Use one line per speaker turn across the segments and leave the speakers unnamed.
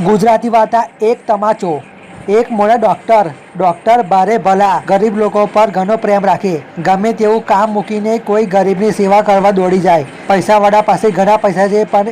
ગુજરાતી વાર્તા એક તમાચો। એક મોડા ડૉક્ટર ભારે ભલા ગરીબ લોકો પર ઘણો પ્રેમ રાખે। ગમે તેવું કામ મૂકીને કોઈ ગરીબની સેવા કરવા દોડી જાય। પૈસાવાળા પાસે ઘણા પૈસા છે, પણ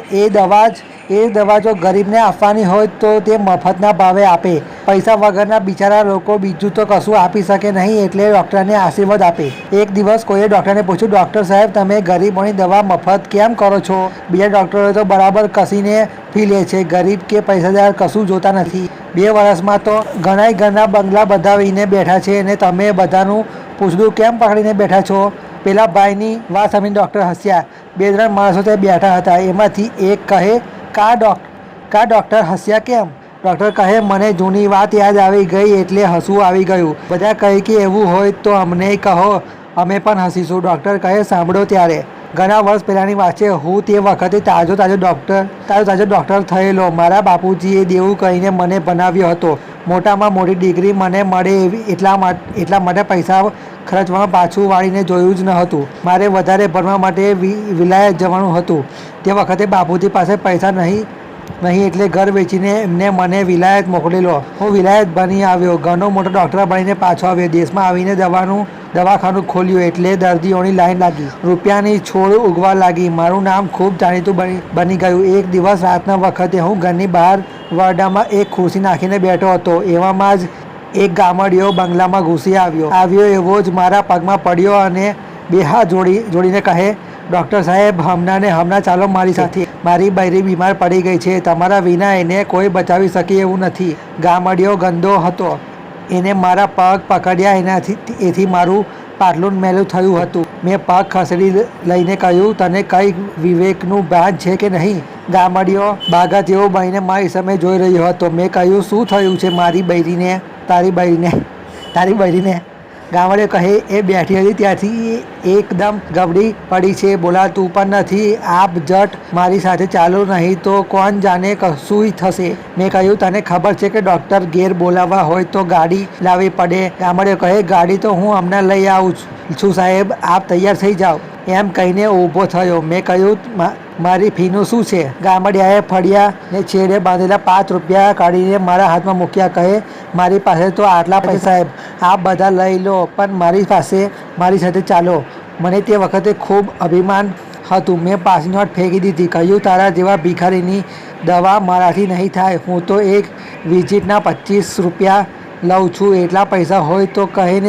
એ દવા જો ગરીબને આપવાની હોય તો તે મફતના ભાવે આપે। પૈસા વગરના બિચારા લોકો બીજું તો કશું આપી શકે નહીં, એટલે ડૉક્ટરને આશીર્વાદ આપે। એક દિવસ કોઈએ ડૉક્ટરને પૂછ્યું, ડૉક્ટર સાહેબ, તમે ગરીબોની દવા મફત કેમ કરો છો? બીજા ડૉક્ટરો તો બરાબર કસીને ફી લે છે, ગરીબ કે પૈસાદાર કશું જોતા નથી। 2 વર્ષમાં તો ઘણાય ઘરના બંગલા બંધાવીને બેઠા છે, અને તમે બધાનું પૂછડું કેમ પકડીને બેઠા છો? પેલા ભાઈની વાત સાંભળીને ડૉક્ટર હસ્યા। 2-3 માણસો ત્યાં બેઠા હતા, એમાંથી એક કહે, કા ડૉક્ટર હસ્યા કેમ? ડૉક્ટર કહે, મને જૂની વાત યાદ આવી ગઈ એટલે હસવું આવી ગયું। બધા કહે કે એવું હોય તો અમને કહો, અમે પણ હસીશું। ડૉક્ટર કહે, સાંભળો ત્યારે। ઘણા વર્ષ પહેલાંની વાત છે। હું તે વખતે તાજો ડૉક્ટર થયેલો। મારા બાપુજીએ દેવું કહીને મને ભણાવ્યો હતો। મોટામાં મોટી ડિગ્રી મને મળે એટલા માટે પૈસા ખર્ચવામાં પાછું વાળીને જોયું જ ન હતું। મારે વધારે ભણવા માટે વિલાયત જવાનું હતું। તે વખતે બાપુજી પાસે પૈસા નહીં એટલે ઘર વેચીને એમને મને વિલાયત મોકલેલો। હું વિલાયત ભણી આવ્યો, ઘણો મોટો ડૉક્ટર બનીને પાછો આવ્યો। દેશમાં આવીને દવાખાનું ખોલ્યું એટલે દર્દીઓની લાઈન લાગી, રૂપિયાની છોડ ઉગવા લાગી, મારું નામ ખૂબ જાણીતું બની ગયું। એક દિવસ રાતના વખતે હું ઘરની બહાર વરંડામાં એક ખુરશી નાખીને બેઠો હતો। એવામાં જ એક ગામડિયો બંગલામાં ઘૂસી આવ્યો એવો જ મારા પગમાં પડ્યો અને 2 હાથ જોડીને કહે, ડૉક્ટર સાહેબ, હમણાં ચાલો મારી સાથે। મારી બૈરી બીમાર પડી ગઈ છે, તમારા વિના એને કોઈ બચાવી શકે એવું નથી। ગામડિયો ગંદો હતો, એને મારા પગ પકડ્યા, એથી મારું પાટલું મેલું થયું હતું। મેં પગ ખસેડી લઈને કહ્યું, તને કંઈ વિવેકનું ભાન છે કે નહીં? ગામડિયો બાઘા જેવો બનીને મારી સામે જોઈ રહ્યો હતો। મેં કહ્યું, શું થયું છે મારી બૈરીને? તારી બૈરીને? ગામડિયો કહે, એ બેઠી હતી ત્યાંથી એકદમ ગબડી પડી છે, બોલાતું પણ નથી। આપ જટ મારી સાથે ચાલો, નહીં તો કોણ જાણે કશું થશે। મેં કહ્યું, તને ખબર છે કે ડૉક્ટર ઘેર બોલાવવા હોય તો ગાડી લાવવી પડે? ગામડિયો કહે, ગાડી તો હું હમણાં લઈ આવું છું સાહેબ, આપ તૈયાર થઈ જાઓ। એમ કહીને ઊભો થયો। મેં કહ્યું, મારી ફીનું શું છે? ગામડિયાએ ફળિયાને છેડે બાંધેલા 5 રૂપિયા કાઢીને મારા હાથમાં મૂક્યા। કહે, મારી પાસે તો આટલા પૈસા સાહેબ, આપ બધા લઈ લો, પણ મારી સાથે ચાલો। મને તે વખતે ખૂબ અભિમાન હતું। મેં પાછી નોટ ફેંકી દીધી। કહ્યું, તારા જેવા ભિખારીની દવા મારાથી નહીં થાય। હું તો એક વિઝિટના 25 રૂપિયા લઉં છું, એટલા પૈસા હોય તો કહે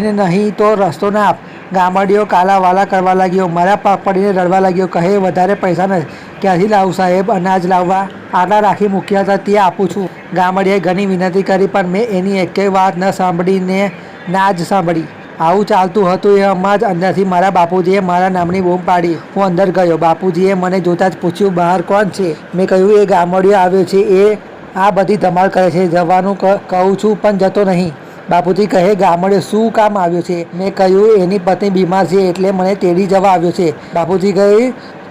ને, નહીં તો રસ્તો ના આપ। ગામડિયો કાલાવાલા કરવા લાગ્યો, મારા પગ પડીને રડવા લાગ્યો। કહે, વધારે પૈસા નથી, ક્યાંથી લાવું સાહેબ? અનાજ લાવવા આટલા રાખી મૂક્યા હતા, તે આપું છું। ગામડિયાએ ઘણી વિનંતી કરી, પણ મેં એની એકેય વાત ન સાંભળીને ના જ સાંભળી। આવું ચાલતું હતું એમાં જ અંદરથી મારા બાપુજીએ મારા નામની બૂમ પાડી। હું અંદર ગયો। બાપુજીએ મને જોતાં જ પૂછ્યું, બહાર કોણ છે? મેં કહ્યું, એ ગામડિયો આવ્યો છે, એ આ બધી ધમાલ કરે છે, જવાનું કહું છું પણ જતો નહીં। બાપુજી કહે, ગામડિયો શું કામ આવ્યો છે? મેં કહ્યું, એની પત્ની બીમાર છે એટલે મને તેડી જવા આવ્યો છે। બાપુજી કહે,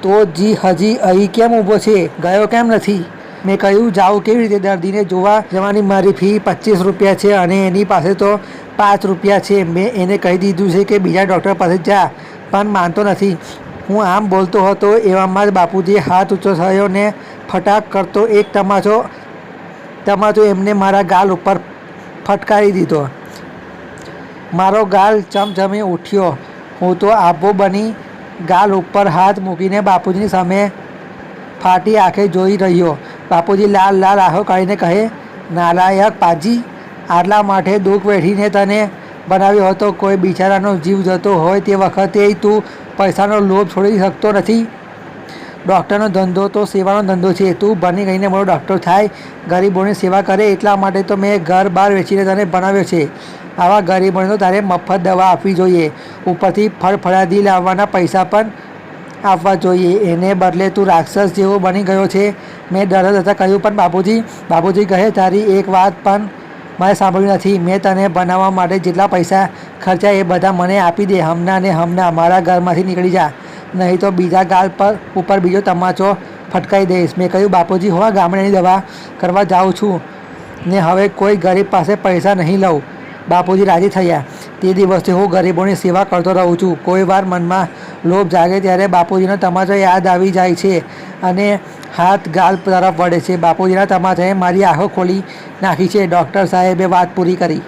તો હજી અહીં કેમ ઊભો છે, ગયો કેમ નથી? મેં કહ્યું, જાઉં કેવી રીતે? દર્દીને જોવા જવાની મારી ફી 25 રૂપિયા છે અને એની પાસે તો 5 રૂપિયા છે। મેં એને કહી દીધું છે કે બીજા ડૉક્ટર પાસે જા, પણ માનતો નથી। હું આમ બોલતો હતો એવામાં જ બાપુજીએ હાથ ઊંચો થયો ને ફટાક કરતો એક તમાચો એમને મારા ગાલ ઉપર ફટકારી દીધો। મારો ગાલ ચમચમી ઉઠ્યો। હું તો આભો બની ગાલ ઉપર હાથ મૂકીને બાપુજીની સામે ફાટી આંખે જોઈ રહ્યો। બાપુજી લાલ આંખો કાઢીને કહે, નાલાયક પાજી, આટલા માટે દુઃખ વેઠીને તને બનાવ્યો હતો। કોઈ બિચારાનો જીવ જતો હોય તે વખતે તું પૈસાનો લોભ છોડી શકતો નથી? ડૉક્ટરનો ધંધો તો સેવાનો ધંધો છે। તું ભણી ગઈને મોટો ડૉક્ટર થાય, ગરીબોની સેવા કરે, એટલા માટે તો મેં ઘર બહાર વેચીને તને ભણાવ્યો છે। આવા ગરીબોને તો તારે મફત દવા આપવી જોઈએ, ઉપરથી ફળફળાદી લાવવાના પૈસા પણ આપવા જોઈએ। એને બદલે તું રાક્ષસ જેવો બની ગયો છે। મેં ડરતા કહ્યું, પણ બાપુજી કહે, તારી એક વાત પણ મારે સાંભળ્યું નથી। મેં તને ભણાવવા માટે જેટલા પૈસા ખર્ચ્યા એ બધા મને આપી દે, હમણાં મારા ઘરમાંથી નીકળી જા, નહીં તો બીજા ગાલ ઉપર બીજો તમાચો ફટકારી દઈશ। મેં કહ્યું, બાપુજી, હું ગામડિયાની દવા કરવા જાઉં છું ને હવે કોઈ ગરીબ પાસે પૈસા નહીં લઉં। બાપુજી રાજી થયા। તે દિવસથી હું ગરીબોની સેવા કરતો રહું છું। કોઈ વાર મનમાં લોભ જાગે ત્યારે બાપુજીનો તમાચો યાદ આવી જાય છે અને હાથ ગાલ તરફ વળે છે. બાપુજીના તમાચાએ મારી આંખો ખોલી નાખી છે. ડૉક્ટર સાહેબે વાત પૂરી કરી.